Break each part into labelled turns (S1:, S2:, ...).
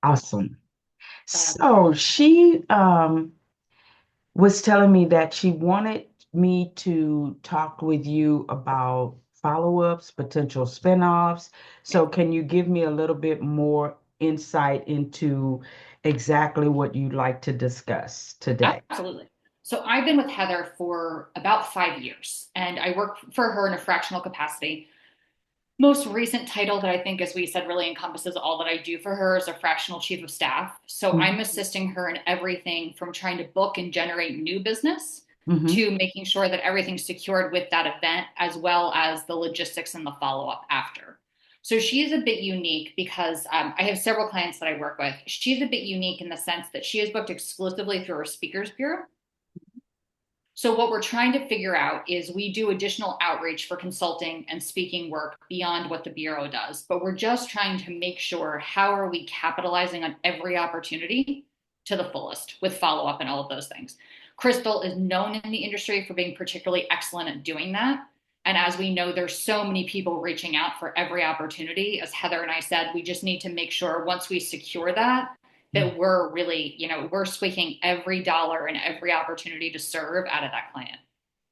S1: Awesome.
S2: Um,
S1: So she was telling me that she wanted me to talk with you about follow-ups, potential spin-offs.
S2: yeah,
S1: So can you give me a little bit more insight into exactly what you'd like to discuss today?
S2: absolutely. So I've been with Heather for about 5 years, and I work for her in a fractional capacity. Most recent title that I think, as we said, really encompasses all that I do for her is a fractional chief of staff. So I'm
S1: Mhm.
S2: assisting her in everything from trying to book and generate new business
S1: Mhm.
S2: to making sure that everything's secured with that event, as well as the logistics and the follow up after. So she's a bit unique because I have several clients that I work with. She's a bit unique in the sense that she is booked exclusively through her speakers bureau. So, what we're trying to figure out is we do additional outreach for consulting and speaking work beyond what the Bureau does, but we're just trying to make sure how are we capitalizing on every opportunity to the fullest with follow up and all of those things. Crystal is known in the industry for being particularly excellent at doing that. And as we know, there's so many people reaching out for every opportunity. As Heather and I said, we just need to make sure once we secure that, that we're really, we're squeaking every dollar and every opportunity to serve out of that client.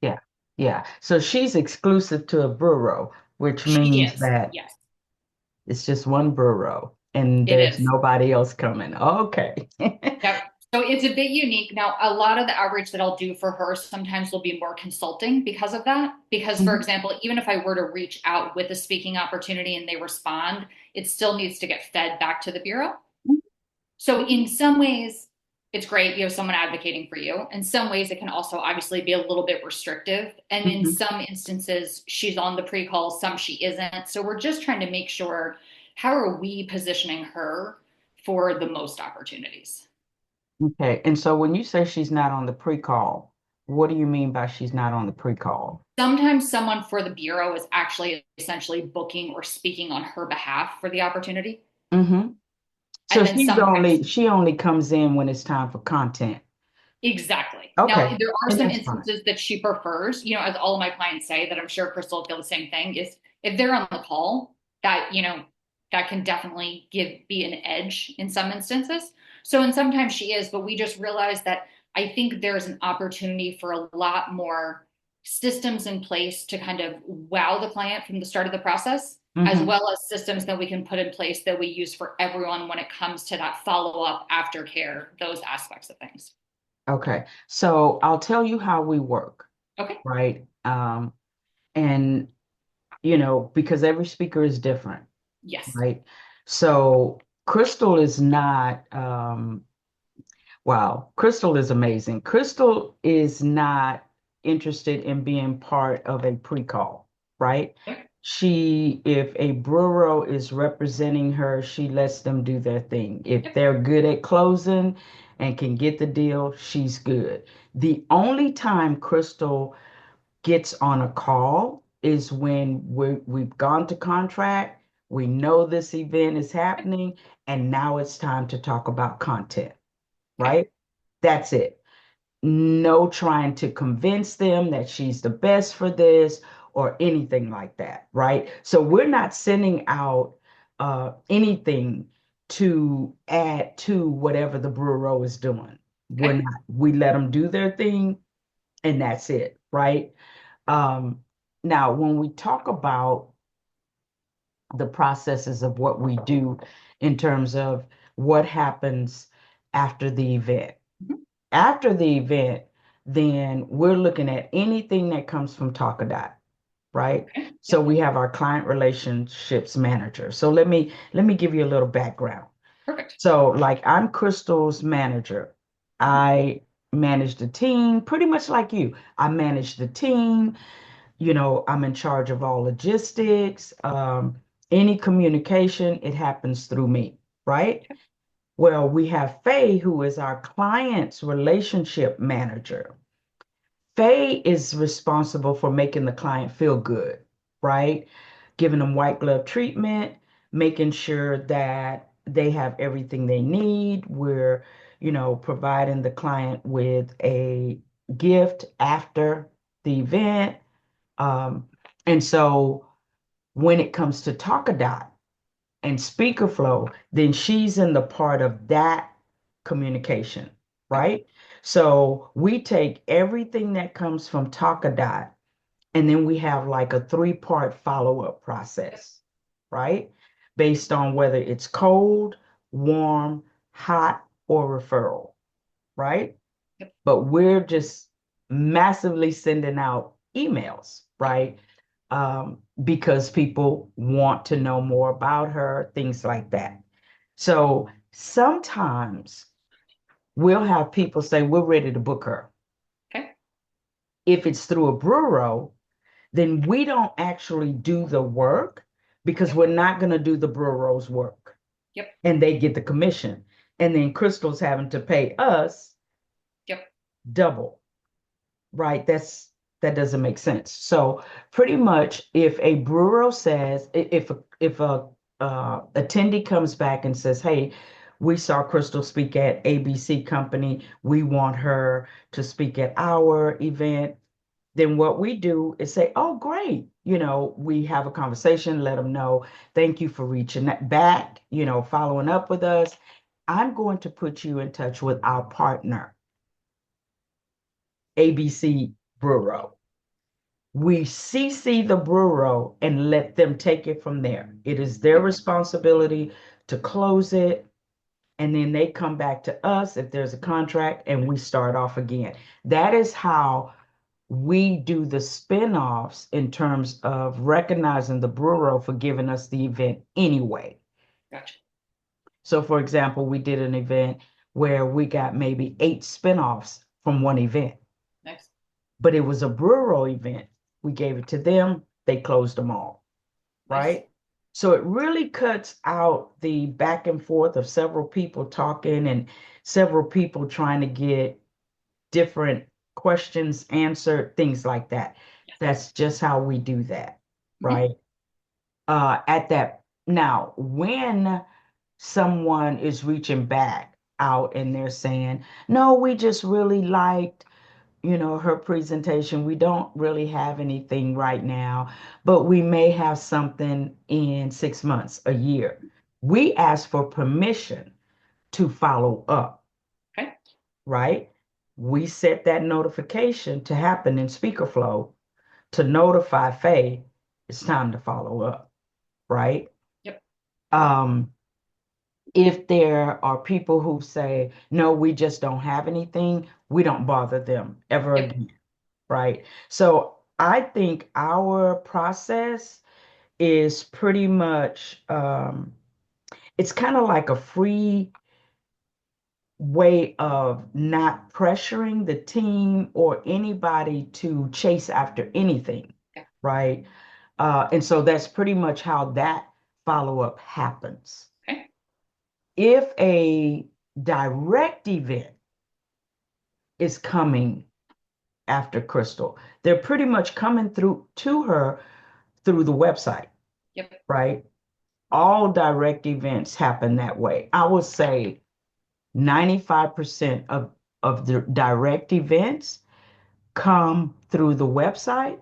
S1: Yeah. Yeah. So she's exclusive to a bureau, which
S2: She
S1: means
S2: is,
S1: that
S2: yes,
S1: it's just one bureau and
S2: it
S1: there's
S2: is.
S1: nobody else coming. Okay.
S2: Yep. So it's a bit unique. Now, a lot of the outreach that I'll do for her sometimes will be more consulting because of that. Because, for
S1: Mhm.
S2: example, even if I were to reach out with a speaking opportunity and they respond, it still needs to get fed back to the Bureau. So in some ways, it's great you have someone advocating for you. In some ways, it can also obviously be a little bit restrictive. And in
S1: Mhm.
S2: some instances, she's on the pre-call, some she isn't. So we're just trying to make sure how are we positioning her for the most opportunities?
S1: Okay. And so when you say she's not on the pre-call, what do you mean by she's not on the pre-call?
S2: Sometimes someone for the Bureau is actually essentially booking or speaking on her behalf for the opportunity.
S1: Hmm. So
S2: And then sometimes
S1: she only comes in when it's time for content.
S2: exactly. Now,
S1: Okay.
S2: there are
S1: And
S2: some
S1: that's fine.
S2: instances that she prefers, as all of my clients say, that I'm sure Crystal will feel the same thing, is if they're on the call, that can definitely be an edge in some instances. So, and sometimes she is, but we just realized that I think there's an opportunity for a lot more systems in place to kind of wow the client from the start of the process, as
S1: Hmm.
S2: well as systems that we can put in place that we use for everyone when it comes to that follow up, aftercare, those aspects of things.
S1: Okay. So I'll tell you how we work,
S2: Okay.
S1: right? And because every speaker is different,
S2: Yes.
S1: right? So Crystal is not, wow, Crystal is amazing. Crystal is not interested in being part of a pre-call, right?
S2: Okay.
S1: If a bureau is representing her, she lets them do their thing. If
S2: Yep.
S1: they're good at closing and can get the deal, she's good. The only time Crystal gets on a call is when we've gone to contract, we know this event is happening, and now it's time to talk about content,
S2: Okay.
S1: right? That's it. No trying to convince them that she's the best for this or anything like that, right? So we're not sending out anything to add to whatever the bureau is doing. We're
S2: Okay.
S1: not, we let them do their thing and that's it, right? Um, Now, when we talk about the processes of what we do in terms of what happens after the event,
S2: Mhm.
S1: after the event, then we're looking at anything that comes from Talkadot, right?
S2: Okay.
S1: So
S2: Yep.
S1: we have our client relationships manager. So let me give you a little background.
S2: Perfect.
S1: So like I'm Crystal's manager.
S2: Mhm.
S1: I manage the team pretty much like you. I manage the team. I'm in charge of all logistics. Any communication, it happens through me, right?
S2: Okay.
S1: Well, we have Faye, who is our client's relationship manager. Faye is responsible for making the client feel good, right? Giving them white glove treatment, making sure that they have everything they need. We're, providing the client with a gift after the event. Um, and so when it comes to Talkadot, and speaker flow, then she's in the part of that communication,
S2: Okay.
S1: right? So we take everything that comes from Talkadot, and then we have like a three-part follow-up
S2: Yep.
S1: process, right? Based on whether it's cold, warm, hot, or referral, right?
S2: Yep.
S1: But we're just massively sending out emails,
S2: Yep.
S1: right? Because people want to know more about her, things like that. So sometimes we'll have people say, we're ready to book her.
S2: Okay.
S1: If it's through a bureau, then we don't actually do the work because
S2: Yep.
S1: we're not going to do the bureau's work
S2: Yep.
S1: and they get the commission. And then Crystal's having to pay us
S2: Yep.
S1: double, right? That doesn't make sense. So pretty much if a bureau says, if a attendee comes back and says, hey, we saw Crystal speak at ABC company, we want her to speak at our event, then what we do is say, oh, great. We have a conversation, let them know, thank you for reaching back, following up with us. I'm going to put you in touch with our partner, ABC Bureau. We CC the bureau and let them take it from there. It is their responsibility to close it. And then they come back to us if there's a contract and we start off again. That is how we do the spin-offs in terms of recognizing the bureau for giving us the event anyway.
S2: Gotcha.
S1: So for example, we did an event where we got maybe 8 spin-offs from one event,
S2: Nice.
S1: but it was a bureau event. We gave it to them, they closed them all,
S2: Nice.
S1: right? So it really cuts out the back and forth of several people talking and several people trying to get different questions answered, things like that.
S2: Yeah.
S1: That's just how we do that,
S2: Mhm.
S1: right? At that now, when someone is reaching back out and they're saying, no, we just really liked, her presentation. We don't really have anything right now, but we may have something in 6 months, a year. We ask for permission to follow up,
S2: Okay.
S1: right? We set that notification to happen in SpeakerFlow to notify Faye it's time to follow up, right?
S2: Yep.
S1: Um, if there are people who say, no, we just don't have anything, we don't bother them ever
S2: Yep.
S1: again, right? So I think our process is pretty much, it's kind of like a free way of not pressuring the team or anybody to chase after anything,
S2: Yeah.
S1: right? And so that's pretty much how that follow-up happens.
S2: Okay.
S1: If a direct event is coming after Crystal, they're pretty much coming through to her through the website,
S2: Yep.
S1: right? All direct events happen that way. I would say 95% of the direct events come through the website.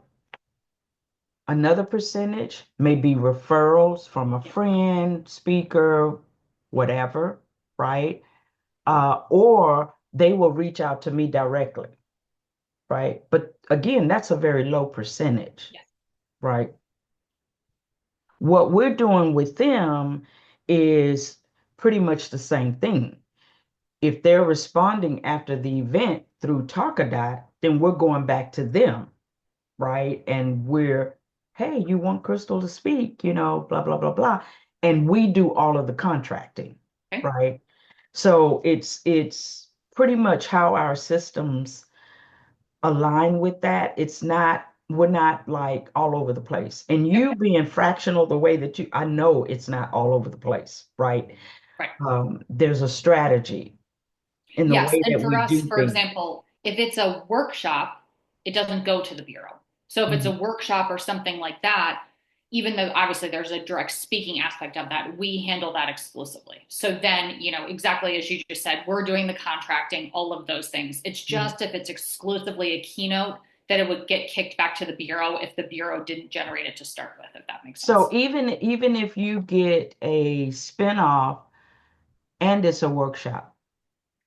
S1: Another percentage may be referrals from a friend, speaker, whatever, right? Or they will reach out to me directly, right? But again, that's a very low percentage,
S2: Yes.
S1: right? What we're doing with them is pretty much the same thing. If they're responding after the event through Talkadot, then we're going back to them, right? And we're, hey, you want Crystal to speak, blah, blah, blah, blah. And we do all of the contracting,
S2: Okay.
S1: right? So it's pretty much how our systems align with that. We're not like all over the place. And
S2: Yep.
S1: you being fractional the way that I know it's not all over the place, right?
S2: Right.
S1: There's a strategy in the
S2: Yes.
S1: way
S2: And
S1: that
S2: for
S1: we
S2: us,
S1: do
S2: for
S1: things.
S2: example, if it's a workshop, it doesn't go to the bureau. So if it's a
S1: Mhm.
S2: workshop or something like that, even though obviously there's a direct speaking aspect of that, we handle that exclusively. So then, exactly as you just said, we're doing the contracting, all of those things. It's
S1: Mhm.
S2: just if it's exclusively a keynote, that it would get kicked back to the bureau if the bureau didn't generate it to start with, if that makes
S1: So
S2: sense.
S1: even if you get a spinoff and it's a workshop,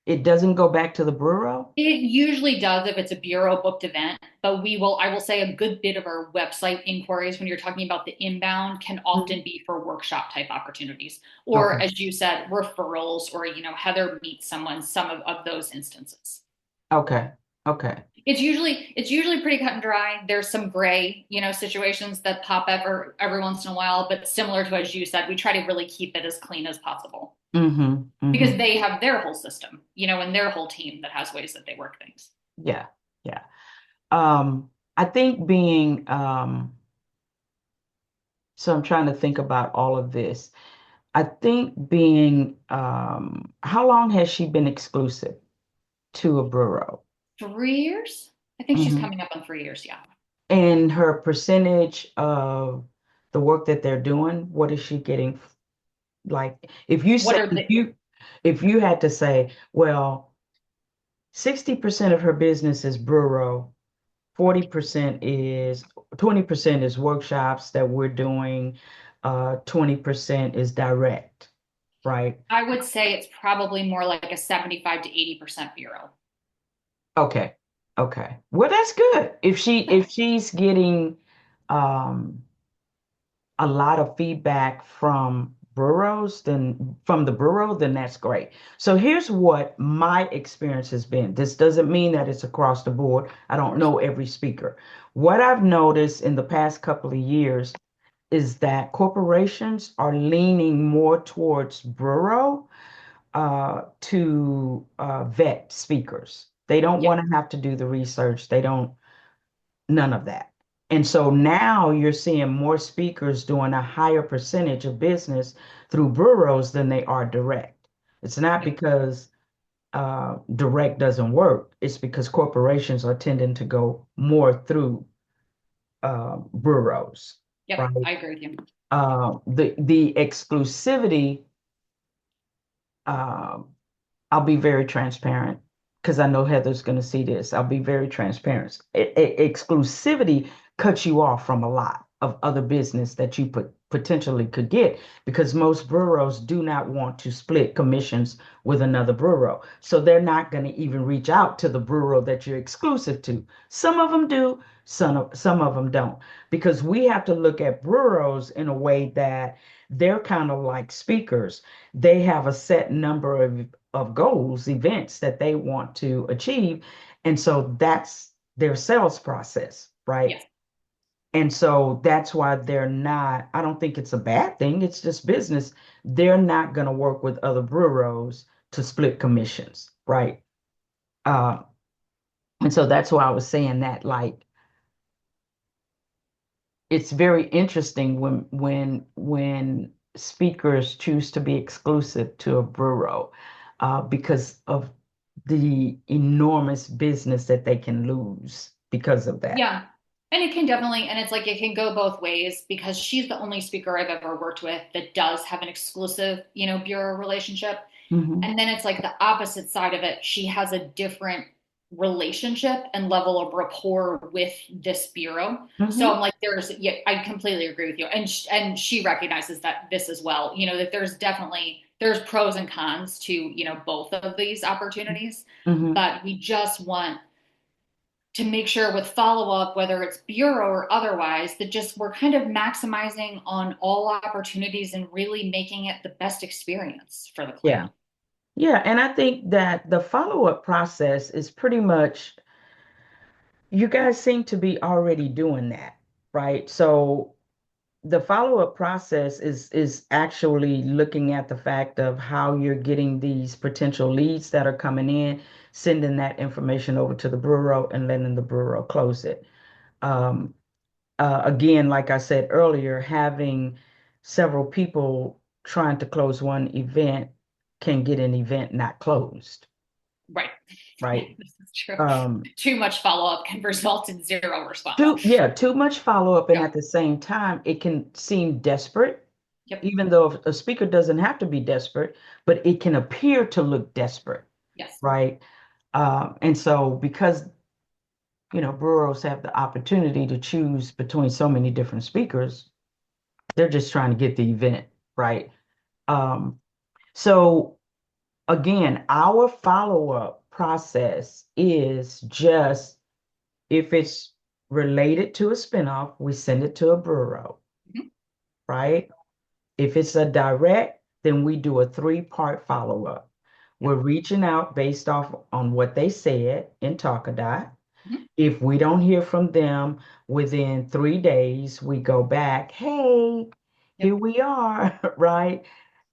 S1: it doesn't go back to the bureau?
S2: It usually does if it's a bureau booked event, but I will say a good bit of our website inquiries when you're talking about the inbound can often
S1: Mhm.
S2: be for workshop type opportunities. Or
S1: Okay.
S2: as you said, referrals or, Heather meets someone, of those instances.
S1: Okay. Okay.
S2: It's usually pretty cut and dry. There's some gray, situations that pop up every once in a while, but similar to as you said, we try to really keep it as clean as possible
S1: Mm-hmm.
S2: because
S1: Mm-hmm.
S2: they have their whole system, and their whole team that has ways that they work things.
S1: Yeah. Yeah. I think being so I'm trying to think about all of this. I think being how long has she been exclusive to a bureau?
S2: 3 years? I think she's
S1: Hmm.
S2: coming up on 3 years. Yeah.
S1: And her percentage of the work that they're doing, what is she getting? Like if you
S2: What
S1: say
S2: are the,
S1: if you had to say, well, 60% of her business is bureau, 40% is 20% is workshops that we're doing, 20% is direct, right?
S2: I would say it's probably more like a 75 to 80% bureau.
S1: Okay. Okay. Well, that's good. If she's getting um a lot of feedback from the bureau, then that's great. So here's what my experience has been. This doesn't mean that it's across the board. I
S2: Of
S1: don't
S2: course.
S1: know every speaker. What I've noticed in the past couple of years is that corporations are leaning more towards bureau to vet speakers. They don't
S2: Yeah.
S1: want to have to do the research. They don't, none of that. And so now you're seeing more speakers doing a higher percentage of business through bureaus than they are direct. It's not
S2: Yep.
S1: because direct doesn't work. It's because corporations are tending to go more through bureaus,
S2: Yep.
S1: right?
S2: I agree with you.
S1: The exclusivity, um, I'll be very transparent because I know Heather's going to see this. I'll be very transparent. Exclusivity cuts you off from a lot of other business that you potentially could get because most bureaus do not want to split commissions with another bureau. So they're not going to even reach out to the bureau that you're exclusive to. Some of them do, some of them don't, because we have to look at bureaus in a way that they're kind of like speakers. They have a set number of goals, events that they want to achieve. And so that's their sales process, right?
S2: Yes.
S1: And so that's why they're not, I don't think it's a bad thing. It's just business. They're not going to work with other bureaus to split commissions, right? Uh, and so that's why I was saying that, like, it's very interesting when speakers choose to be exclusive to a bureau because of the enormous business that they can lose because of that.
S2: Yeah. And it can definitely, and it's like it can go both ways because she's the only speaker I've ever worked with that does have an exclusive, bureau relationship.
S1: Hmm.
S2: And then it's like the opposite side of it. She has a different relationship and level of rapport with this bureau. So
S1: Hmm.
S2: I'm like, yeah, I completely agree with you. And she recognizes that this as well, that there's pros and cons to, both of these opportunities,
S1: Hmm.
S2: but we just want to make sure with follow up, whether it's bureau or otherwise, that just we're kind of maximizing on all opportunities and really making it the best experience for the
S1: Yeah.
S2: client.
S1: Yeah. And I think that the follow-up process is pretty much, you guys seem to be already doing that, right? So the follow-up process is actually looking at the fact of how you're getting these potential leads that are coming in, sending that information over to the bureau and letting the bureau close it. Um, again, like I said earlier, having several people trying to close one event can get an event not closed,
S2: Right. Yeah,
S1: right?
S2: this is true.
S1: Um,
S2: Too much follow up can result in zero response.
S1: yeah, too much follow-up, and
S2: Yep.
S1: at the same time, it can seem desperate
S2: Yep.
S1: even though a speaker doesn't have to be desperate, but it can appear to look desperate,
S2: Yes.
S1: right? And so because bureaus have the opportunity to choose between so many different speakers. They're just trying to get the event, right? Um, so again, our follow-up process is just if it's related to a spinoff, we send it to a bureau,
S2: Mhm.
S1: right? If it's a direct, then we do a three-part follow-up.
S2: Yep.
S1: We're reaching out based off on what they said in Talkadot.
S2: Mhm.
S1: If we don't hear from them within 3 days, we go back, hey, here
S2: Yep.
S1: we are, right?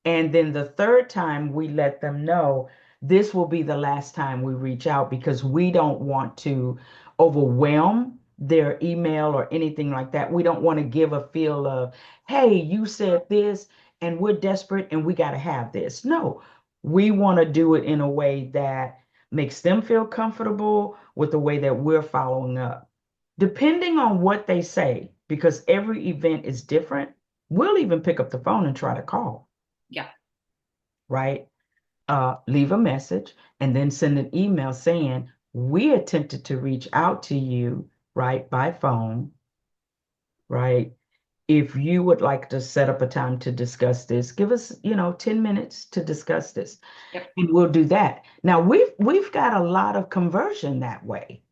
S1: And then the third time we let them know this will be the last time we reach out because we don't want to overwhelm their email or anything like that. We don't want to give a feel of, hey, you said this and we're desperate and we got to have this. No, we want to do it in a way that makes them feel comfortable with the way that we're following up. Depending on what they say, because every event is different, we'll even pick up the phone and try to call,
S2: Yeah.
S1: right? Leave a message and then send an email saying, we attempted to reach out to you, right, by phone, right? If you would like to set up a time to discuss this, give us, 10 minutes to discuss this,
S2: Yep.
S1: and we'll do that. Now, we've got a lot of conversion that way,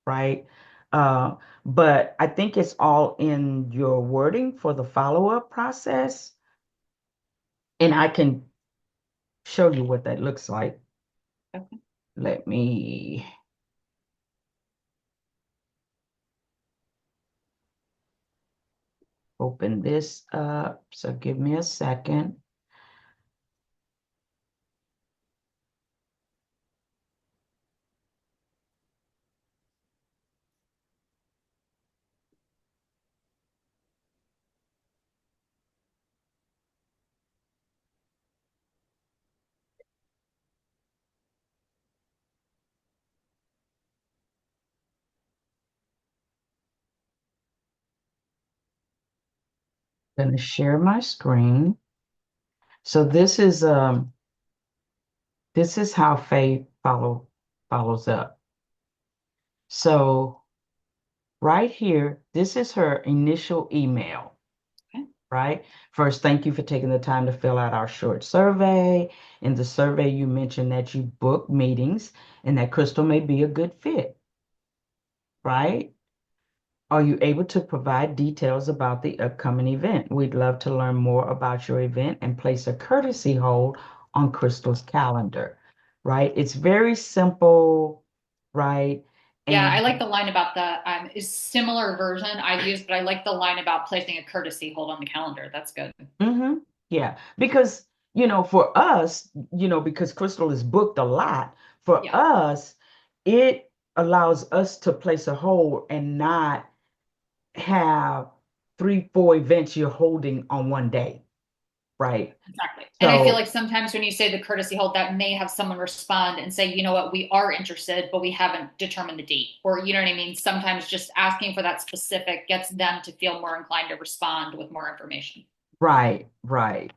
S1: right? Uh, but I think it's all in your wording for the follow-up process, and I can show you what that looks like.
S2: Okay.
S1: Let me open this up. So give me a second. I'm going to share my screen. So this is how Faye follows up. So right here, this is her initial email,
S2: Okay.
S1: right? First, thank you for taking the time to fill out our short survey. In the survey, you mentioned that you book meetings and that Crystal may be a good fit, right? Are you able to provide details about the upcoming event? We'd love to learn more about your event and place a courtesy hold on Crystal's calendar, right? It's very simple, right?
S2: Yeah, I
S1: And
S2: like the line about the is similar version I've used, but I like the line about placing a courtesy hold on the calendar. That's good.
S1: yeah, because, for us, because Crystal is booked a lot, for
S2: Yeah,
S1: us, it allows us to place a hold and not have 3, 4 events you're holding on one day, right?
S2: exactly. And I feel
S1: So,
S2: like sometimes when you say the courtesy hold, that may have someone respond and say, you know what, we are interested, but we haven't determined the date. Or, you know what I mean? Sometimes just asking for that specific gets them to feel more inclined to respond with more information.
S1: right, right.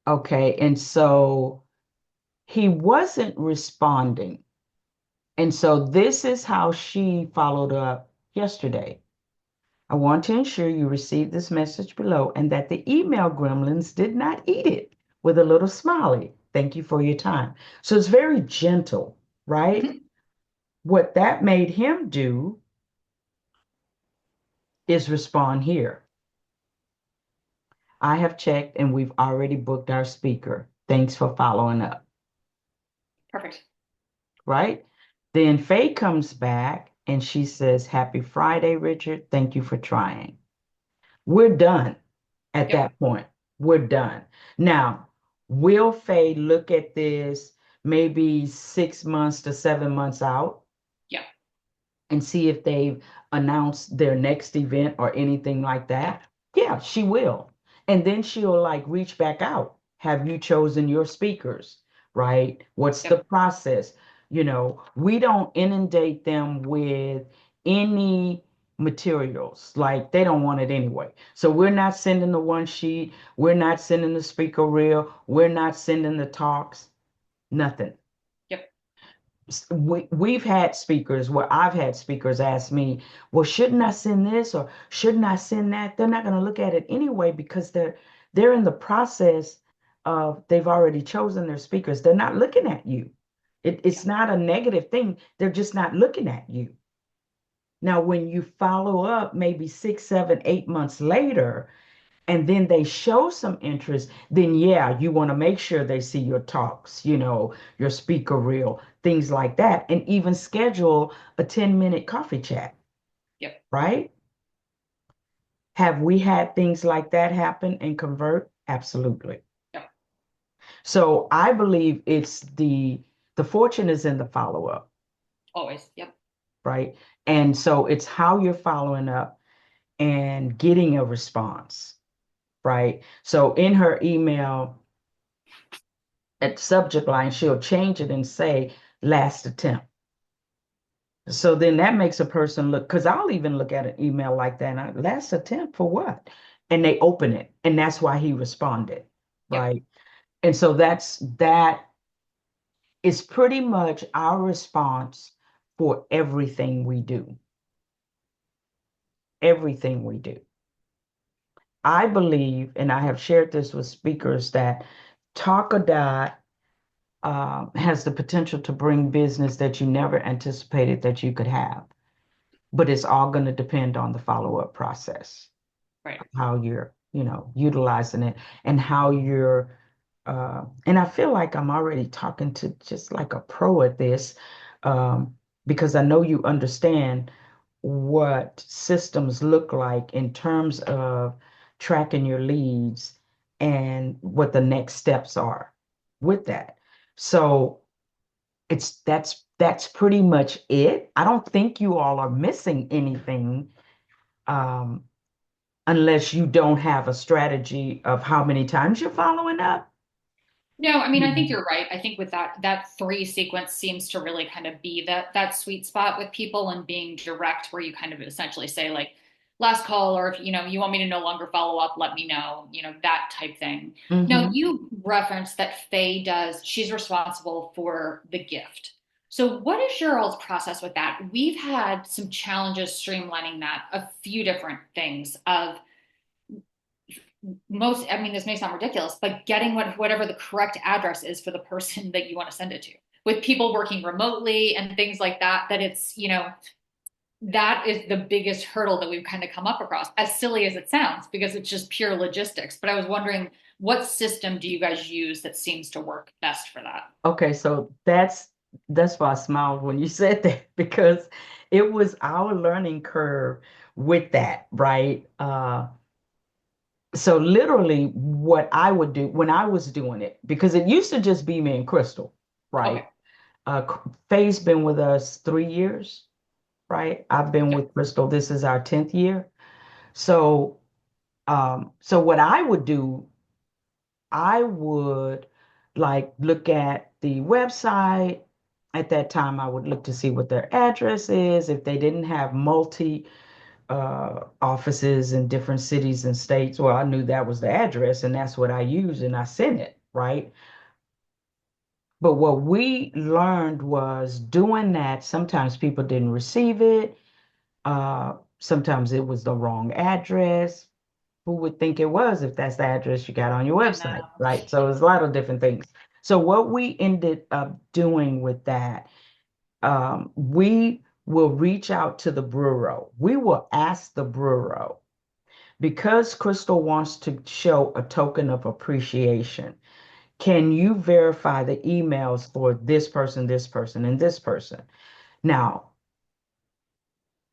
S1: Okay. And so he wasn't responding. And so this is how she followed up yesterday. I want to ensure you received this message below and that the email gremlins did not eat it with a little smiley. Thank you for your time. So it's very gentle, right?
S2: Mhm.
S1: What that made him do is respond here. I have checked and we've already booked our speaker. Thanks for following up,
S2: Perfect.
S1: right? Then Faye comes back and she says, Happy Friday, Richard. Thank you for trying. We're done at
S2: Yep.
S1: that point. We're done. Now, will Faye look at this maybe 6 months to 7 months out
S2: Yep.
S1: and see if they've announced their next event or anything like that? Yeah, she will. And then she'll like reach back out. Have you chosen your speakers? Right? What's the
S2: Yep.
S1: process? We don't inundate them with any materials. Like they don't want it anyway. So we're not sending the one sheet. We're not sending the speaker reel. We're not sending the talks. Nothing.
S2: Yep.
S1: we've had speakers where I've had speakers ask me, well, shouldn't I send this or shouldn't I send that? They're not going to look at it anyway because they're in the process of they've already chosen their speakers. They're not looking at you.
S2: Yeah.
S1: It's not a negative thing. They're just not looking at you. Now, when you follow up maybe 6, 7, 8 months later, and then they show some interest, then yeah, you want to make sure they see your talks, your speaker reel, things like that, and even schedule a 10-minute coffee chat,
S2: Yep.
S1: right? Have we had things like that happen and convert? Absolutely.
S2: Yep.
S1: So I believe it's the fortune is in the follow-up,
S2: Always. Yep.
S1: right? And so it's how you're following up and getting a response, right? So in her email, at subject line, she'll change it and say last attempt. So then that makes a person look, because I'll even look at an email like that, and last attempt for what? And they open it, and that's why he responded,
S2: Yep.
S1: right? And so that is pretty much our response for everything we do. Everything we do. I believe, and I have shared this with speakers, that Talk a Dot has the potential to bring business that you never anticipated that you could have. But it's all going to depend on the follow-up process,
S2: Right.
S1: how you're, utilizing it and how and I feel like I'm already talking to just like a pro at this, because I know you understand what systems look like in terms of tracking your leads and what the next steps are with that. So that's pretty much it. I don't think you all are missing anything, um, unless you don't have a strategy of how many times you're following up.
S2: No, I mean, I think
S1: Mhm.
S2: you're right. I think with that three sequence seems to really kind of be that sweet spot with people and being direct, where you kind of essentially say like, last call, or if you want me to no longer follow up, let me know, that type thing. Now,
S1: Mhm.
S2: you referenced that she's responsible for the gift. So what is your all's process with that? We've had some challenges streamlining that, a few different things of I mean, this may sound ridiculous, but getting whatever the correct address is for the person that you want to send it to. With people working remotely and things like that, that it's, that is the biggest hurdle that we've kind of come up across, as silly as it sounds, because it's just pure logistics. But I was wondering, what system do you guys use that seems to work best for that?
S1: Okay, so that's why I smiled when you said that because it was our learning curve with that, right? So literally what I would do when I was doing it, because it used to just be me and Crystal,
S2: Okay.
S1: right? Faye's been with us 3 years, right? I've been
S2: Yep.
S1: with Crystal. This is our 10th year. So, so what I would do, I would like look at the website. At that time, I would look to see what their address is. If they didn't have multi offices in different cities and states, well, I knew that was the address, and that's what I used, and I sent it, right? But what we learned was doing that, sometimes people didn't receive it. Sometimes it was the wrong address. Who would think it was if that's the address you got on your
S2: I
S1: website,
S2: know.
S1: right? So it's a lot of different things. So what we ended up doing with that, we will reach out to the bureau. We will ask the bureau because Crystal wants to show a token of appreciation. Can you verify the emails for this person, and this person? Now,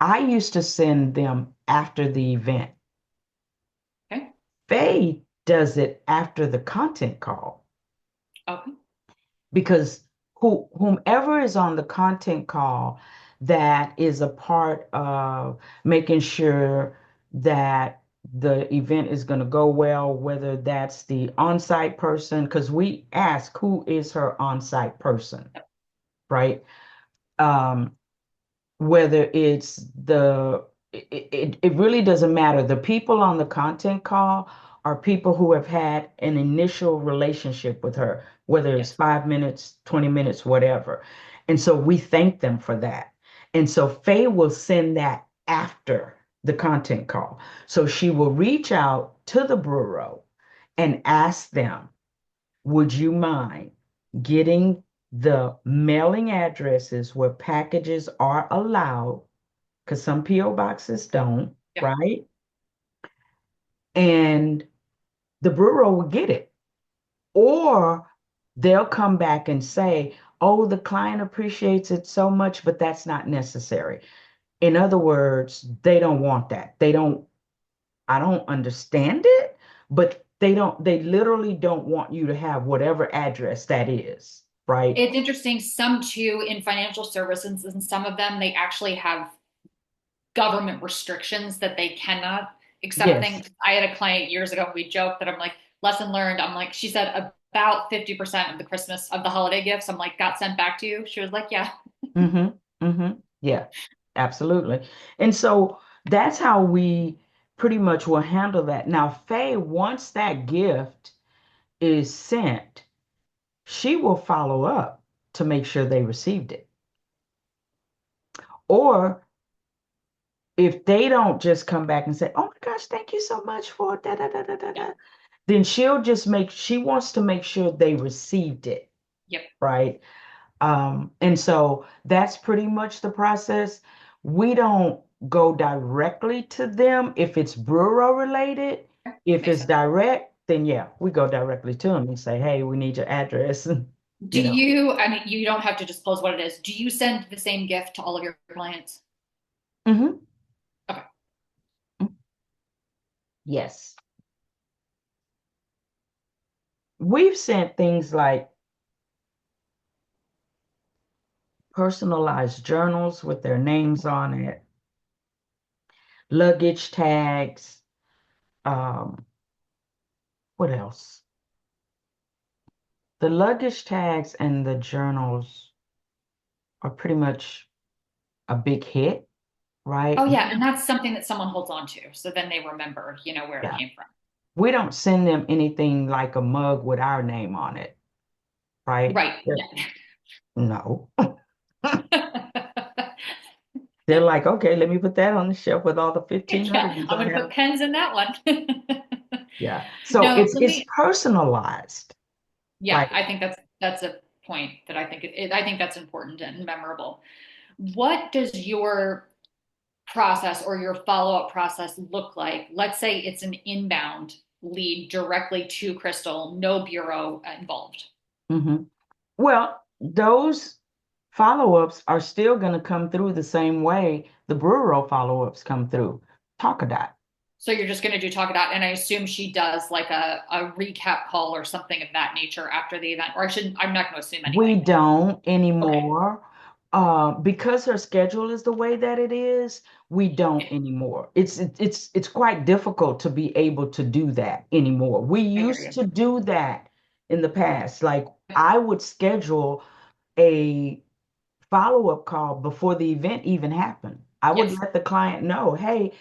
S1: I used to send them after the event.
S2: Okay.
S1: Faye does it after the content call
S2: Okay.
S1: because whomever is on the content call that is a part of making sure that the event is going to go well, whether that's the on-site person, because we ask who is her on-site person, right? Um, whether it's it really doesn't matter. The people on the content call are people who have had an initial relationship with her, whether it's
S2: Yep.
S1: 5 minutes, 20 minutes, whatever. And so we thank them for that. And so Faye will send that after the content call. So she will reach out to the bureau and ask them, would you mind getting the mailing addresses where packages are allowed? Because some PO boxes don't,
S2: Yeah.
S1: right? And the bureau will get it. Or they'll come back and say, oh, the client appreciates it so much, but that's not necessary. In other words, they don't want that. I don't understand it, but they literally don't want you to have whatever address that is, right?
S2: It's interesting. Some too in financial services, and some of them they actually have government restrictions that they cannot accept
S1: Yes.
S2: things. I had a client years ago, we joked that I'm like, lesson learned. I'm like, she said about 50% of the Christmas of the holiday gifts, I'm like, got sent back to you. She was like, yeah.
S1: Mm-hmm. Mm-hmm. Yeah, absolutely. And so that's how we pretty much will handle that. Now, Faye, once that gift is sent, she will follow up to make sure they received it. Or if they don't just come back and say, "Oh my gosh, thank you so much for da da da da da
S2: Yeah.
S1: da," then she wants to make sure they received it,
S2: Yep.
S1: right? And so that's pretty much the process. We don't go directly to them if it's bureau related. If
S2: Makes
S1: it's
S2: sense.
S1: direct, then yeah, we go directly to them and say, "Hey, we need your address."
S2: Do
S1: You know.
S2: you, I mean, you don't have to disclose what it is. Do you send the same gift to all of your clients?
S1: Hmm.
S2: Okay.
S1: Yes. We've sent things like personalized journals with their names on it, luggage tags. Um, what else? The luggage tags and the journals are pretty much a big hit, right?
S2: Oh yeah, and that's something that someone holds on to. So then they remember, where it
S1: Yeah.
S2: came from.
S1: We don't send them anything like a mug with our name on it, right?
S2: Right. Yeah.
S1: No. They're like, okay, let me put that on the shelf with all the 15 other
S2: Yeah.
S1: ones
S2: I'm
S1: I
S2: gonna
S1: have.
S2: put pens in that one.
S1: Yeah. So
S2: No,
S1: it's personalized.
S2: yeah,
S1: Like,
S2: I think that's a point that I think I think that's important and memorable. What does your process or your follow-up process look like? Let's say it's an inbound lead directly to Crystal, no bureau involved.
S1: mhm. Well, those follow-ups are still going to come through the same way the bureau follow-ups come through. Talk a dot.
S2: So you're just going to do talk it out, and I assume she does like a recap call or something of that nature after the event, or I shouldn't. I'm not going to assume
S1: We
S2: anything.
S1: don't
S2: Okay.
S1: anymore. Because her schedule is the way that it is, we don't
S2: Yeah,
S1: anymore. It's quite difficult to be able to do that anymore. We
S2: I hear
S1: used
S2: you.
S1: to do that in the past. Like I would schedule a follow-up call before the event even happened. I would
S2: Yes,
S1: let the client know, hey,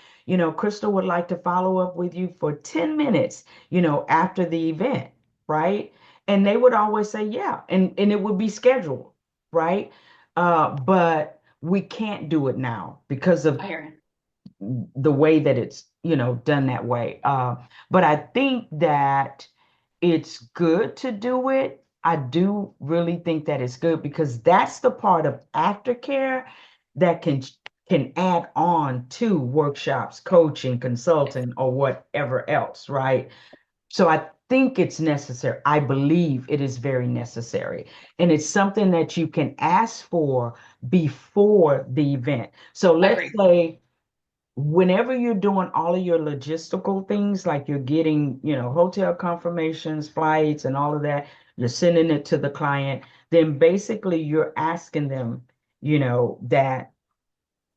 S1: Crystal would like to follow up with you for 10 minutes, after the event, right? And they would always say, yeah, and it would be scheduled, right? But we can't do it now because of
S2: I hear you.
S1: the way that it's, done that way. But I think that it's good to do it. I do really think that it's good because that's the part of aftercare that can add on to workshops, coaching,
S2: Yes,
S1: consulting, or whatever else, right? So I think it's necessary. I believe it is very necessary. And it's something that you can ask for before the event. So
S2: I
S1: let's
S2: agree.
S1: say whenever you're doing all of your logistical things, like you're getting, hotel confirmations, flights, and all of that, you're sending it to the client, then basically you're asking them, that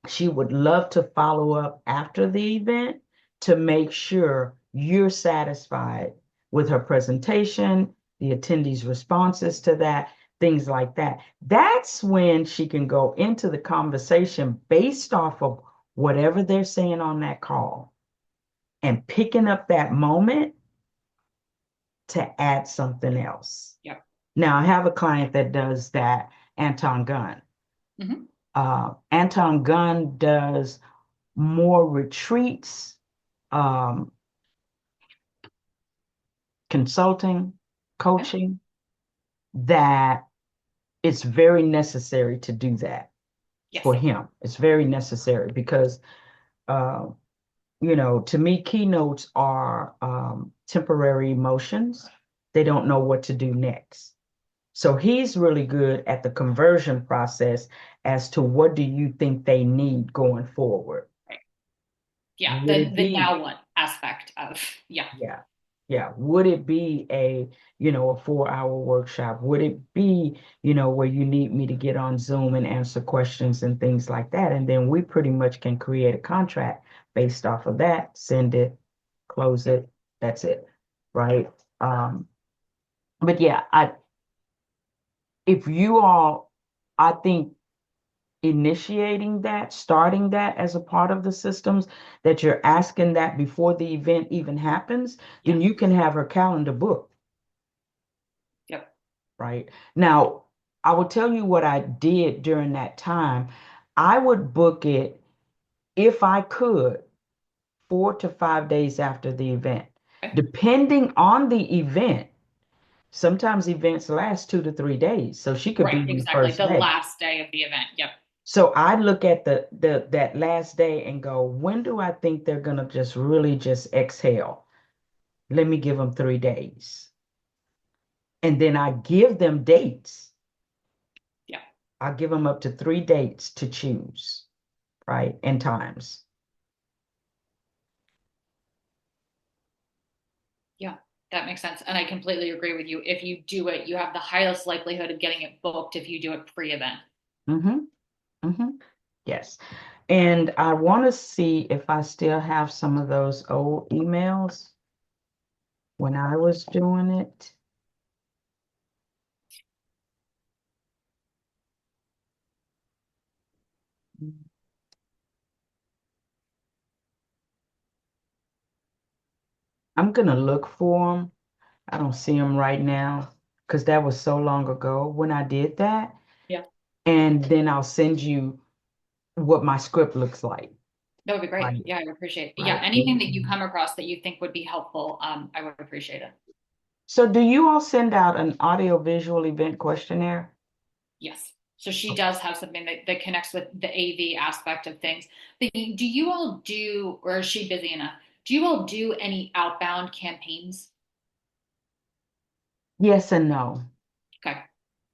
S1: she would love to follow up after the event to make sure you're satisfied with her presentation, the attendees' responses to that, things like that. That's when she can go into the conversation based off of whatever they're saying on that call and picking up that moment to add something else.
S2: Yep.
S1: Now, I have a client that does that, Anton Gunn.
S2: Hmm.
S1: Anton Gunn does more retreats, um, consulting,
S2: Okay.
S1: coaching, that it's very necessary to do that for
S2: Yes.
S1: him. It's very necessary because, uh, to me, keynotes are temporary emotions. They don't know what to do next. So he's really good at the conversion process as to what do you think they need going forward?
S2: Right. Yeah.
S1: Would
S2: The
S1: it
S2: the
S1: be,
S2: now what aspect of, yeah.
S1: yeah, yeah. Would it be a 4-hour workshop? Would it be, where you need me to get on Zoom and answer questions and things like that? And then we pretty much can create a contract based off of that, send it, close
S2: Yep.
S1: it, that's it, right? Um, but yeah, if you all, I think initiating that, starting that as a part of the systems, that you're asking that before the event even happens, then
S2: Yes.
S1: you can have her calendar booked,
S2: Yep.
S1: right? Now, I will tell you what I did during that time. I would book it if I could 4 to 5 days after the event,
S2: Okay.
S1: depending on the event. Sometimes events last 2 to 3 days, so she could be
S2: Right.
S1: on the
S2: Exactly.
S1: first
S2: The
S1: day.
S2: last day of the event. Yep.
S1: So I look at the that last day and go, when do I think they're gonna just really just exhale? Let me give them 3 days. And then I give them dates.
S2: Yeah.
S1: I give them up to 3 dates to choose, right? And times.
S2: Yeah. That makes sense. And I completely agree with you. If you do it, you have the highest likelihood of getting it booked if you do it pre-event.
S1: Mm-hmm. Mm-hmm. Yes. And I want to see if I still have some of those old emails when I was doing it. I'm gonna look for them. I don't see them right now because that was so long ago when I did that.
S2: Yeah.
S1: And then I'll send you what my script looks like.
S2: That would be great.
S1: Right.
S2: Yeah, I would appreciate it. Yeah,
S1: Right.
S2: anything that you come across that you think would be helpful, I would appreciate it.
S1: So do you all send out an audio visual event questionnaire?
S2: Yes. So she does have something that connects with the AV aspect of things. But do you all do, or is she busy enough? Do you all do any outbound campaigns?
S1: Yes and no.
S2: Okay.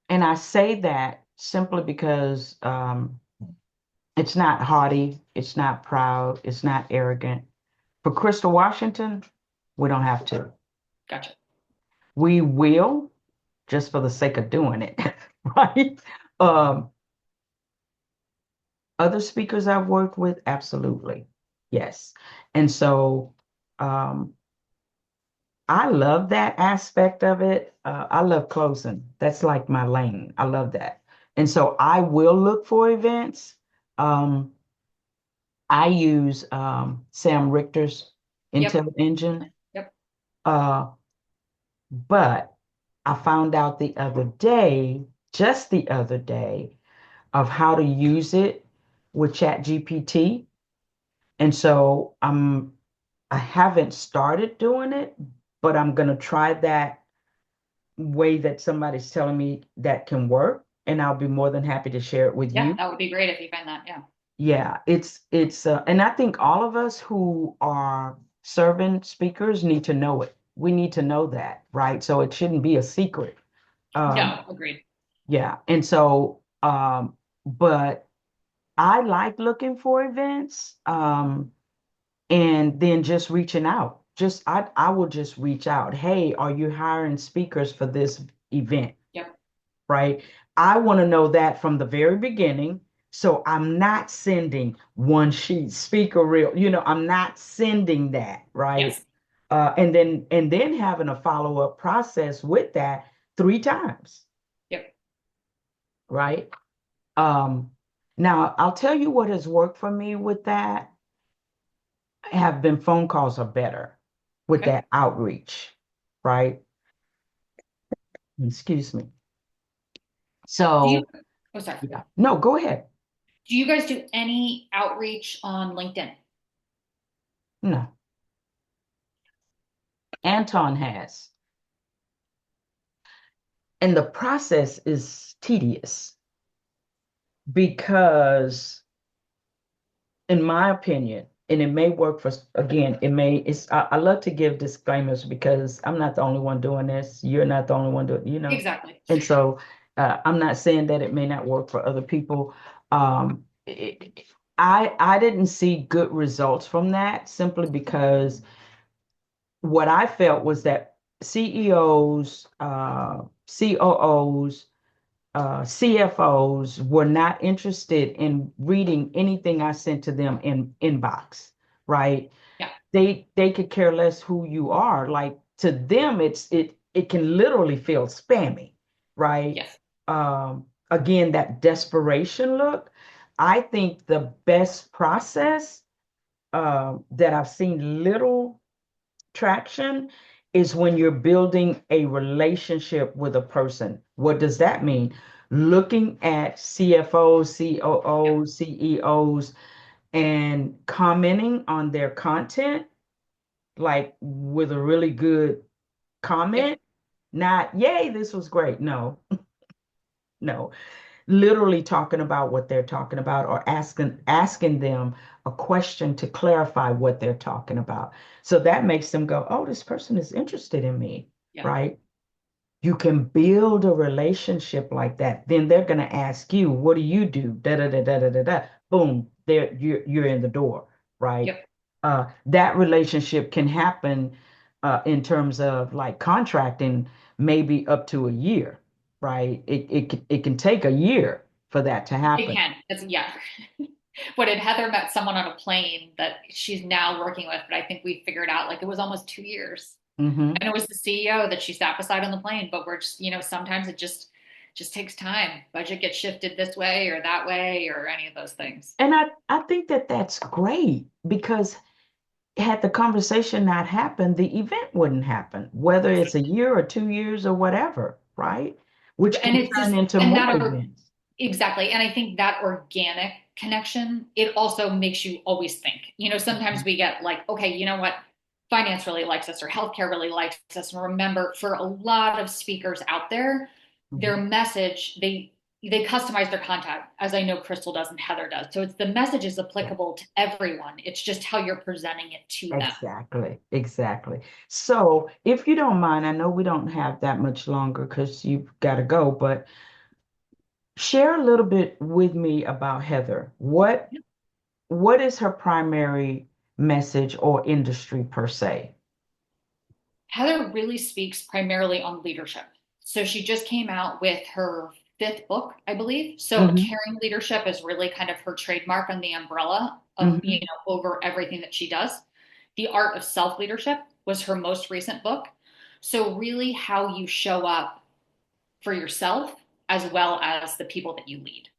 S1: And I say that simply because it's not haughty, it's not proud, it's not arrogant. For Crystal Washington, we don't have to.
S2: Gotcha.
S1: We will just for the sake of doing it, right? Um, Other speakers I've worked with, absolutely. Yes. And so um, I love that aspect of it. I love closing. That's like my lane. I love that. And so I will look for events. Um, I use Sam Richter's
S2: Yep.
S1: Intel Engine,
S2: Yep.
S1: uh, but I found out the other day, just the other day, of how to use it with ChatGPT. And so I haven't started doing it, but I'm gonna try that way that somebody's telling me that can work, and I'll be more than happy to share it with
S2: Yeah,
S1: you.
S2: that would be great if you find that. Yeah.
S1: Yeah, and I think all of us who are servant speakers need to know it. We need to know that, right? So it shouldn't be a secret. Um,
S2: No, agreed.
S1: yeah, and so but I like looking for events. And then just reaching out. I will just reach out. Hey, are you hiring speakers for this event?
S2: Yep.
S1: Right? I want to know that from the very beginning. So I'm not sending one sheet speaker reel, I'm not sending that, right?
S2: Yes.
S1: And then having a follow-up process with that 3 times,
S2: Yep.
S1: right? Um, Now I'll tell you what has worked for me with that have been phone calls are better with
S2: Okay.
S1: that outreach, right? Excuse me.
S2: Do you
S1: So,
S2: Oh, sorry.
S1: Yeah. No, go ahead.
S2: Do you guys do any outreach on LinkedIn?
S1: No, Anton has. And the process is tedious because, in my opinion, and it may work for, again, I love to give disclaimers because I'm not the only one doing this. You're not the only one doing.
S2: Exactly.
S1: And so I'm not saying that it may not work for other people. Um, it, I didn't see good results from that simply because what I felt was that CEOs, COOs, CFOs were not interested in reading anything I sent to them in inbox, right?
S2: Yeah.
S1: They could care less who you are. Like to them, it can literally feel spammy, right?
S2: Yes.
S1: Again, that desperation look. I think the best process that I've seen little traction is when you're building a relationship with a person. What does that mean? Looking at CFOs,
S2: Yep.
S1: COOs, CEOs, and commenting on their content, like with a really good
S2: Yep.
S1: comment, not, yay, this was great. No, no, literally talking about what they're talking about or asking them a question to clarify what they're talking about. So that makes them go, oh, this person is interested in me,
S2: Yeah.
S1: right? You can build a relationship like that. Then they're going to ask you, what do you do? Da da da da da da da. Boom, there you're in the door, right?
S2: Yep.
S1: That relationship can happen in terms of like contracting, maybe up to a year, right? It can take a year for that to
S2: It
S1: happen.
S2: can. It's, yeah. What did Heather met someone on a plane that she's now working with, but I think we figured out like it was almost 2 years.
S1: Hmm.
S2: And it was the CEO that she sat beside on the plane, but we're just, sometimes it just takes time. Budget gets shifted this way or that way or any of those things.
S1: And I think that that's great because had the conversation not happened, the event wouldn't happen, whether it's a
S2: Exactly.
S1: year or 2 years or whatever, right? Which
S2: And
S1: can
S2: it's
S1: turn
S2: just,
S1: into
S2: and
S1: more
S2: that are
S1: events.
S2: exactly. And I think that organic connection, it also makes you always think. Sometimes
S1: Mhm.
S2: we get like, okay, you know what? Finance really likes us or healthcare really likes us. And remember, for a lot of speakers out there, their
S1: Mhm.
S2: message, they customize their content, as I know Crystal does and Heather does. So it's the message is
S1: Yeah,
S2: applicable to everyone. It's just how you're presenting it to them.
S1: exactly, exactly. So, if you don't mind, I know we don't have that much longer because you've got to go, but share a little bit with me about Heather. What is her primary message or industry per se?
S2: Heather really speaks primarily on leadership. So she just came out with her fifth book, I believe. So
S1: Hmm.
S2: caring leadership is really kind of her trademark on the umbrella of,
S1: Hmm.
S2: over everything that she does. The Art of Self Leadership was her most recent book. So really how you show up for yourself as well as the people that you lead.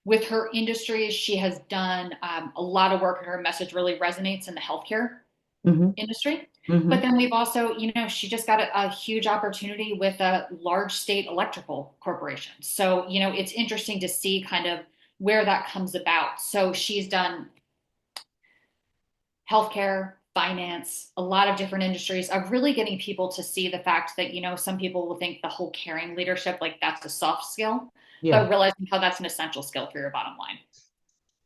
S2: With her industries, she has done a lot of work, and her message really resonates in the healthcare
S1: Hmm.
S2: industry. But
S1: Hmm.
S2: then we've also, she just got a huge opportunity with a large state electrical corporation. So, it's interesting to see kind of where that comes about. So she's done healthcare, finance, a lot of different industries of really getting people to see the fact that, some people will think the whole caring leadership, like that's a soft skill,
S1: Yeah.
S2: but realizing how that's an essential skill for your bottom line.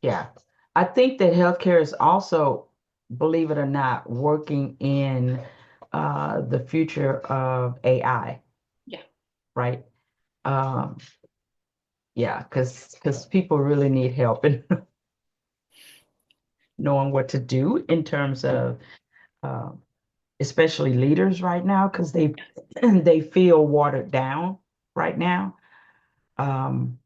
S1: Yeah. I think that healthcare is also, believe it or not, working in the future of AI,
S2: Yeah.
S1: right? Um, yeah, because people really need help in knowing what to do in terms of uh, especially leaders right now, because they they feel watered down right now. Um,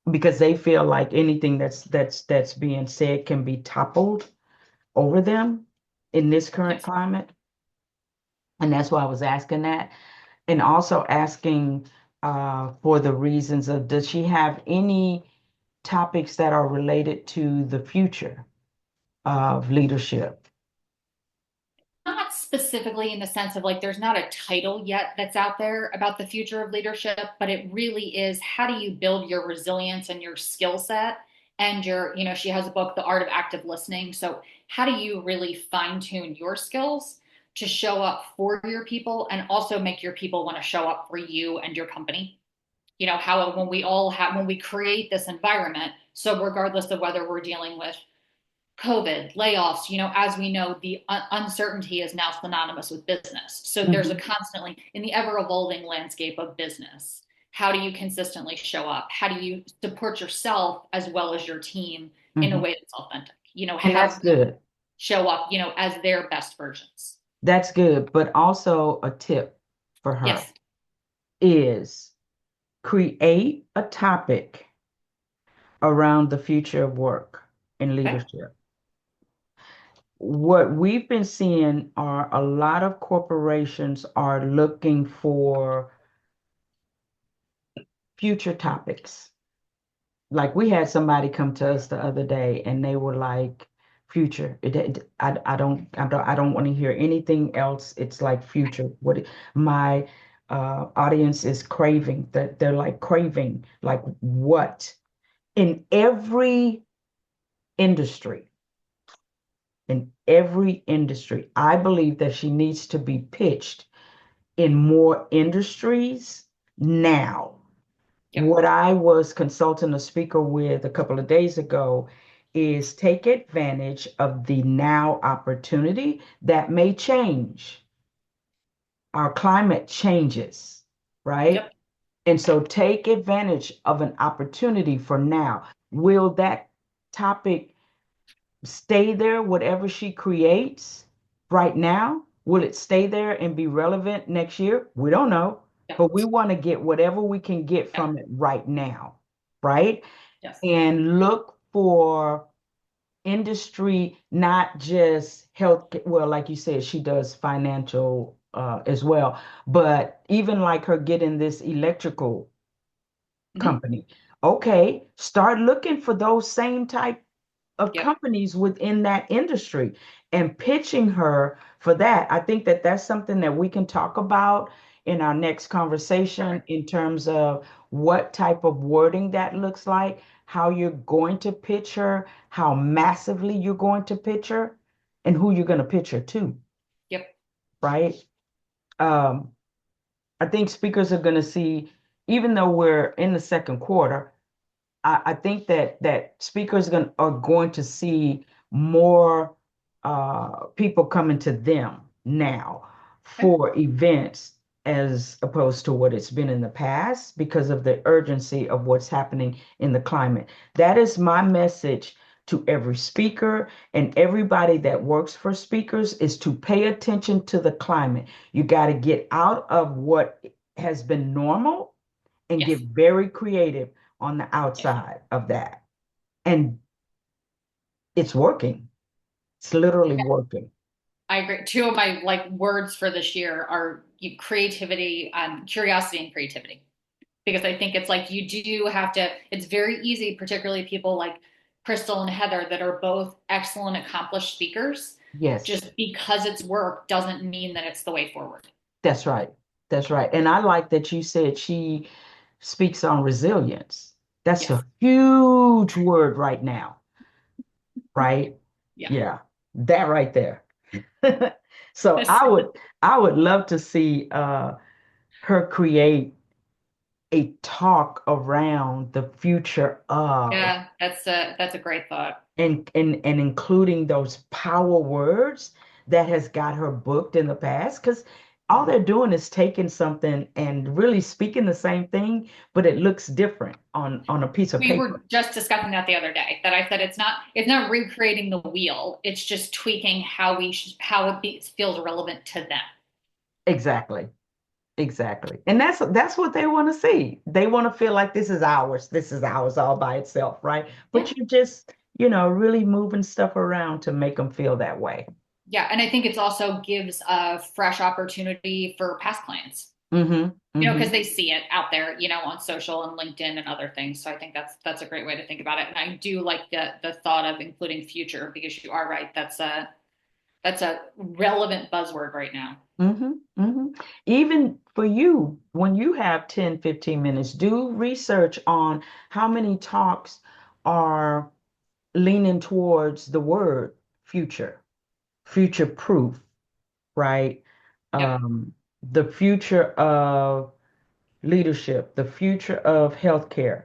S1: because they feel like anything that's being said can be toppled over them in this current
S2: Yes.
S1: climate. And that's why I was asking that. And also asking for the reasons of does she have any topics that are related to the future of leadership?
S2: Not specifically in the sense of like there's not a title yet that's out there about the future of leadership, but it really is how do you build your resilience and your skill set and your, she has a book, The Art of Active Listening. So how do you really fine tune your skills to show up for your people and also make your people want to show up for you and your company? How when we create this environment, so regardless of whether we're dealing with COVID, layoffs, as we know, the uncertainty is now synonymous with business. So there's a
S1: Mhm.
S2: constantly in the ever evolving landscape of business. How do you consistently show up? How do you support yourself as well as your team in a
S1: Mhm.
S2: way that's authentic?
S1: And that's
S2: Have them
S1: good.
S2: show up, as their best versions.
S1: That's good. But also a tip for her
S2: Yes.
S1: is create a topic around the future of work and
S2: Okay.
S1: leadership. What we've been seeing are a lot of corporations are looking for future topics. Like we had somebody come to us the other day and they were like, future. I don't want to hear anything else. It's like future. My audience is craving that they're like craving like what in industry every industry. I believe that she needs to be pitched in more industries now.
S2: Yep.
S1: What I was consulting a speaker with a couple of days ago is take advantage of the now opportunity that may change. Our climate changes, right?
S2: Yep.
S1: And so take advantage of an opportunity for now. Will that topic stay there, whatever she creates right now? Will it stay there and be relevant next year? We don't know,
S2: Yep.
S1: but we want to get whatever we can get
S2: Yep.
S1: from it right now, right?
S2: Yes.
S1: And look for industry, not just health. Well, like you said, she does financial as well, but even like her getting this electrical
S2: Hmm.
S1: company. Okay, start looking for those same type of
S2: Yep.
S1: companies within that industry and pitching her for that. I think that that's something that we can talk about in our next conversation
S2: Perfect.
S1: in terms of what type of wording that looks like, how you're going to pitch her, how massively you're going to pitch her, and who you're going to pitch her to,
S2: Yep.
S1: right? Um, I think speakers are going to see, even though we're in the second quarter, I think that speakers are going to see more people coming to them now
S2: Okay.
S1: for events as opposed to what it's been in the past because of the urgency of what's happening in the climate. That is my message to every speaker and everybody that works for speakers is to pay attention to the climate. You got to get out of what has been normal and get
S2: Yes.
S1: very creative on the
S2: Yes.
S1: outside of that. And it's working. It's literally working.
S2: I agree. Two of my like words for this year are creativity, curiosity and creativity. Because I think it's like you do have to, it's very easy, particularly people like Crystal and Heather that are both excellent, accomplished speakers.
S1: Yes,
S2: Just because it's work doesn't mean that it's the way forward.
S1: that's right. That's right. And I like that you said she speaks on resilience. That's
S2: Yes.
S1: a huge word right now, right?
S2: Yeah.
S1: Yeah, that right there. So
S2: Yes.
S1: I would love to see her create a talk around the future of
S2: Yeah. That's a great thought.
S1: and including those power words that has got her booked in the past because all they're doing is taking something and really speaking the same thing but it looks different on a piece of
S2: We were
S1: paper.
S2: just discussing that the other day that I said it's not recreating the wheel. It's just tweaking how feels relevant to them.
S1: Exactly, exactly. And that's what they want to see. They want to feel like this is ours all by itself, right?
S2: Yeah.
S1: But you just really moving stuff around to make them feel that way.
S2: Yeah, and I think it's also gives a fresh opportunity for past clients,
S1: Mm-hmm,
S2: because
S1: mm-hmm.
S2: they see it out there, on social and LinkedIn and other things. So I think that's a great way to think about it. And I do like the thought of including future because you are right. That's That's a relevant buzzword right now.
S1: hmm hmm Even for you, when you have 10, 15 minutes, do research on how many talks are leaning towards the word future, future proof, right?
S2: Yep.
S1: The future of leadership, the future of healthcare,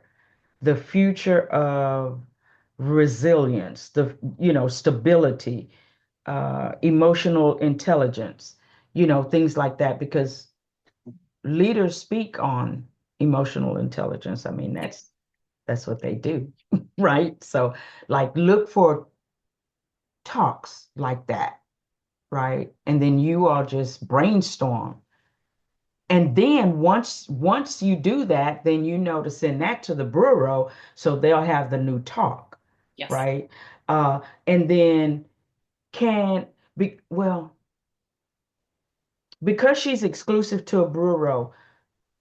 S1: the future of resilience, stability, emotional intelligence, things like that, because leaders speak on emotional intelligence. I mean,
S2: Yep.
S1: that's what they do, right? So, like, look for talks like that, right? And then you all just brainstorm. And then once you do that, then you know to send that to the bureau so they'll have the new talk,
S2: Yes.
S1: right? Uh, and then can be well, because she's exclusive to a bureau,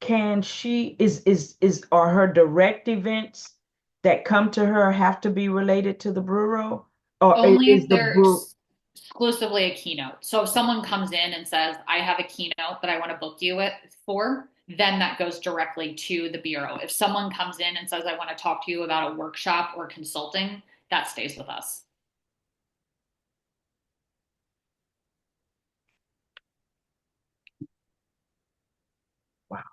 S1: can she is are her direct events that come to her have to be related to the bureau? Or
S2: Only
S1: is
S2: if
S1: the
S2: they're
S1: bureau
S2: exclusively a keynote. So if someone comes in and says, I have a keynote that I want to book you with for, then that goes directly to the bureau. If someone comes in and says, I want to talk to you about a workshop or consulting, that stays with us.
S1: wow.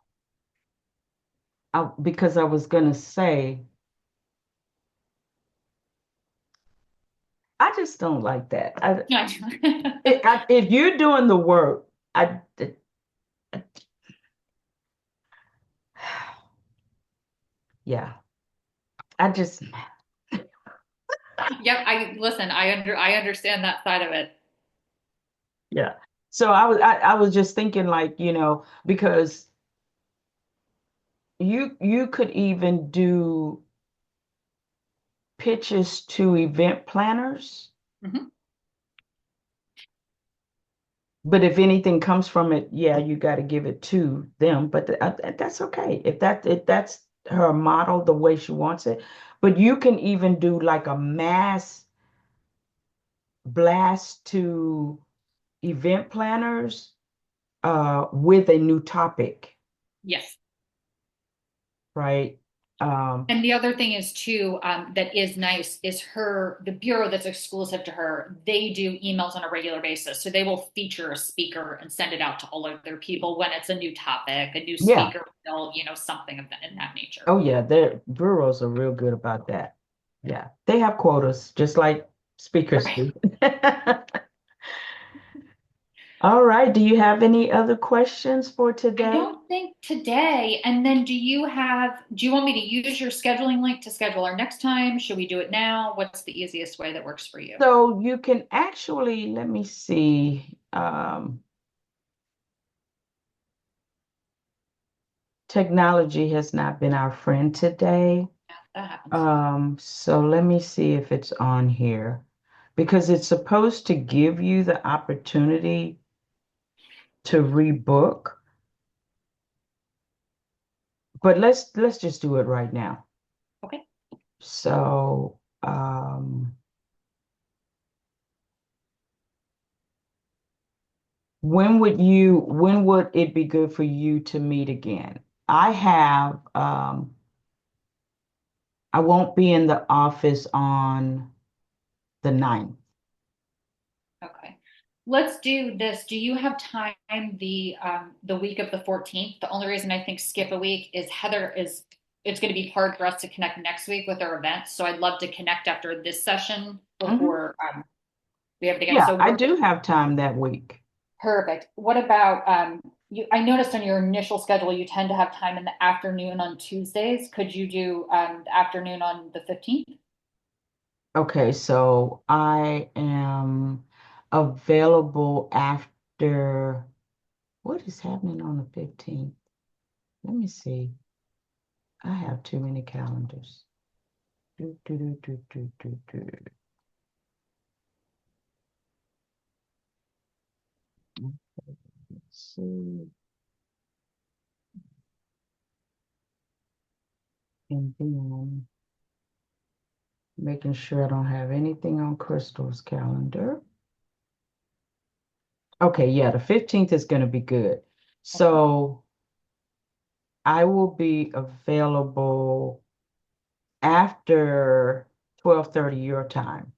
S1: Because I was gonna say, I just don't like that.
S2: Yeah.
S1: If you're doing the work, yeah, I just,
S2: Yep. I listen, I understand that side of it.
S1: yeah. So I was just thinking, like, because you could even do pitches to event planners,
S2: Mhm.
S1: but if anything comes from it, yeah, you got to give it to them. But that's okay if that's her model, the way she wants it. But you can even do like a mass blast to event planners with a new topic,
S2: Yes.
S1: right? Um,
S2: And the other thing is too, that is nice is the bureau that's exclusive to her, they do emails on a regular basis. So they will feature a speaker and send it out to all of their people when it's a new topic, a new
S1: yeah.
S2: speaker, something of that in that nature.
S1: Oh yeah, their bureaus are real good about that. Yeah, they have quotas just like speakers
S2: Right.
S1: do. All right. Do you have any other questions for
S2: I
S1: today?
S2: don't think today. And then do you want me to use your scheduling link to schedule our next time? Should we do it now? What's the easiest way that works for you?
S1: So you can actually, let me see. Technology has not been our friend today.
S2: Yeah, that happens.
S1: So let me see if it's on here because it's supposed to give you the opportunity to rebook, but let's just do it right now.
S2: Okay.
S1: So, when would it be good for you to meet again? I won't be in the office on the 9th.
S2: Okay. Let's do this. Do you have time the week of the 14th? The only reason I think skip a week is Heather is it's going to be hard for us to connect next week with our events. So I'd love to connect after this session
S1: Mhm.
S2: before we have it again.
S1: Yeah,
S2: So
S1: I
S2: we're
S1: do have time that week.
S2: perfect. What about I noticed on your initial schedule you tend to have time in the afternoon on Tuesdays. Could you do the afternoon on the 15th?
S1: Okay, so I am available after what is happening on the 15th? Let me see. I have too many calendars. Do, do, do, do, do, do, do. Let's see. And then making sure I don't have anything on Crystal's calendar. Okay, yeah, the 15th is going to be good.
S2: Okay.
S1: So I will be available after 12:30 your time.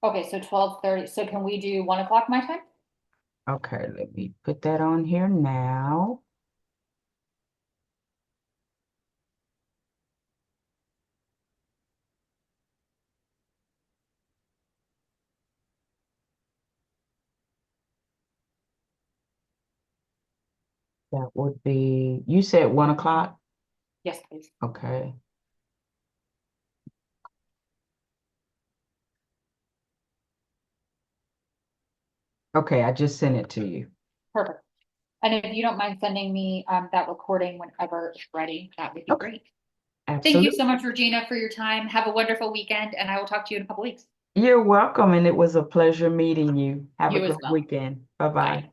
S2: Okay, so 12:30. So can we do 1 o'clock my time?
S1: Okay, let me put that on here now. That would be, you said 1 o'clock?
S2: Yes, please.
S1: Okay. Okay, I just sent it to you.
S2: Perfect. And if you don't mind sending me that recording whenever it's ready, that would be
S1: Okay,
S2: great. Thank you
S1: absolutely.
S2: so much, Regina, for your time. Have a wonderful weekend, and I will talk to you in a couple weeks.
S1: You're welcome, and it was a pleasure meeting you. Have a
S2: You as
S1: great
S2: well.
S1: weekend. Bye-bye.
S2: Bye.